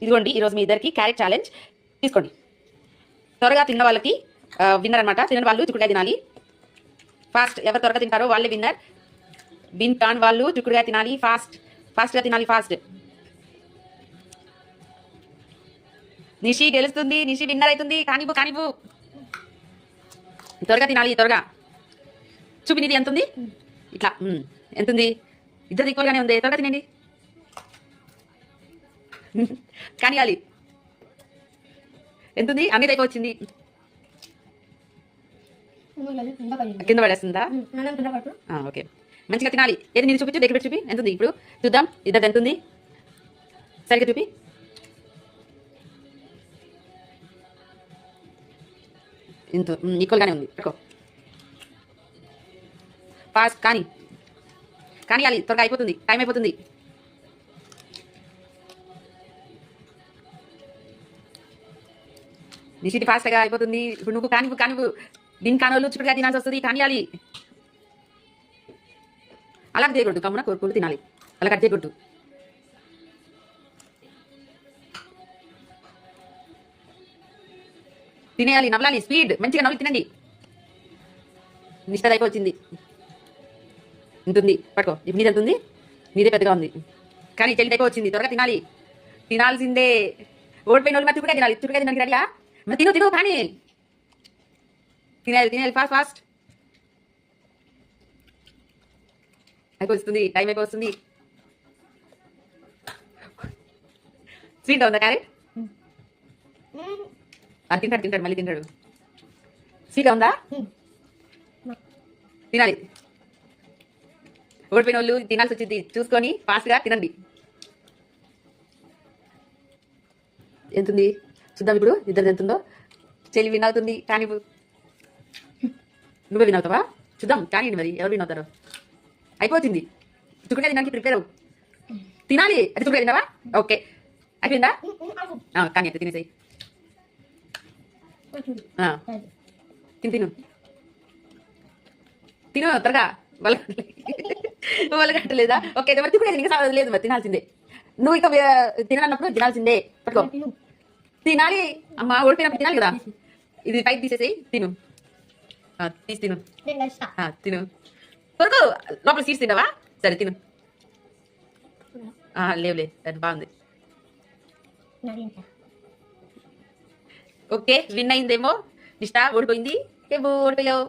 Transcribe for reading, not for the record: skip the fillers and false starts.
ఇదిగోండి ఈరోజు మీ ఇద్దరికి క్యారెట్ ఛాలెంజ్ తీసుకోండి. త్వరగా తిన్న వాళ్ళకి విన్నర్ అనమాట. తినని వాళ్ళు చిక్కుడుకాయ తినాలి. ఫాస్ట్ ఎవరు త్వరగా తింటారో వాళ్ళే విన్నర్. బిన్ కాన్ వాళ్ళు చిక్కుడుకాయ తినాలి. ఫాస్ట్గా తినాలి. ఫాస్ట్. నిషి గెలుస్తుంది. నిషి విన్నర్ అవుతుంది. కానివ్వు త్వరగా తినాలి. త్వరగా చూపినిది ఎంత ఉంది? ఇట్లా ఎంత ఉంది? ఇద్దరు ఈక్వల్గానే ఉంది. త్వరగా తినండి. కానియాలి. ఎంత ఉంది? అన్ని అయిపో వచ్చింది. కింద పడేస్తుందా? ఓకే, మంచిగా తినాలి. ఏది నేను చూపించు, దగ్గర చూపి. ఎంత ఉంది ఇప్పుడు చూద్దాం. ఇద్దరు ఎంత ఉంది సరిగ్గా చూపి. ఇంత ఈక్వల్గానే ఉంది. పట్టుకో. ఫాస్ట్ కానియాలి. త్వరగా అయిపోతుంది. టైం అయిపోతుంది. నిషిటి ఫాస్ట్గా అయిపోతుంది. ఇప్పుడు నువ్వు కానివ్వు. దీని కానోళ్ళు చుట్టుగా తినాల్సి వస్తుంది. కానియాలి. అలా చేయకూడదు. కమ్మున కోరుకుంటూ తినాలి. అలా కట్ చేయకూడదు. తినేయాలి. నవ్వాలి. స్పీడ్ మంచిగా నవ్వులు తినండి. నిష్ఠ అయిపోయింది. ఉంటుంది. పట్టుకో. ఇప్పుడు నీది ఎంత ఉంది? నీదే పెద్దగా ఉంది. కానీ చెల్లి అయిపో వచ్చింది. త్వరగా తినాల్సిందే. ఓడిపోయిన వాళ్ళు మరి చుట్టుగా తినాలి. చుట్టుగా తినడానికి రెడీగా? మరి తిను కానీ తినేయాలి. ఫాస్ట్ అయిపోతుంది. టైం అయిపోతుంది. స్వీట్గా ఉందా క్యారెట్? అది తింటాడు. మళ్ళీ తింటాడు. స్వీట్గా ఉందా? తినాలి. ఓడిపోయిన వాళ్ళు తినాల్సి వచ్చింది. చూసుకొని ఫాస్ట్గా తినండి. ఎంతుంది చూద్దాం ఇప్పుడు. ఇద్దరు ఎంతుందో. చెల్లి విన్ అవుతుంది. కానీ నువ్వే విన్ అవుతావా? చూద్దాం. కానీ మరి ఎవరు విన్ అవుతారో. అయిపోతుంది. చుట్టుగా తినడానికి ప్రిపేర్ అవు. తినాలి. అది చుట్టుగా తిన్నావా? ఓకే, అయిపోయిందా? కానీ అయితే తినేసాయి. తిను త్వరగా. వాళ్ళు కట్టలేదా? ఓకే, మరి చుట్టుగా లేదు. మరి తినాల్సిందే. నువ్వు ఇక తినాలన్నప్పుడు తినాల్సిందే. పట్టుకో. తినాలి. అమ్మ ఓడిపోయినప్పుడు తినాలి కదా. ఇది పైకి తీసేసి తిను. తీసి తిను. కొరకు లోపల సీట్స్ తిన్నావా? సరే తిను. లేవులే, అది బాగుంది. ఓకే, విన్ అయిందేమో నిష్ఠ. ఓడిపోయింది. ఓడిపోయావు.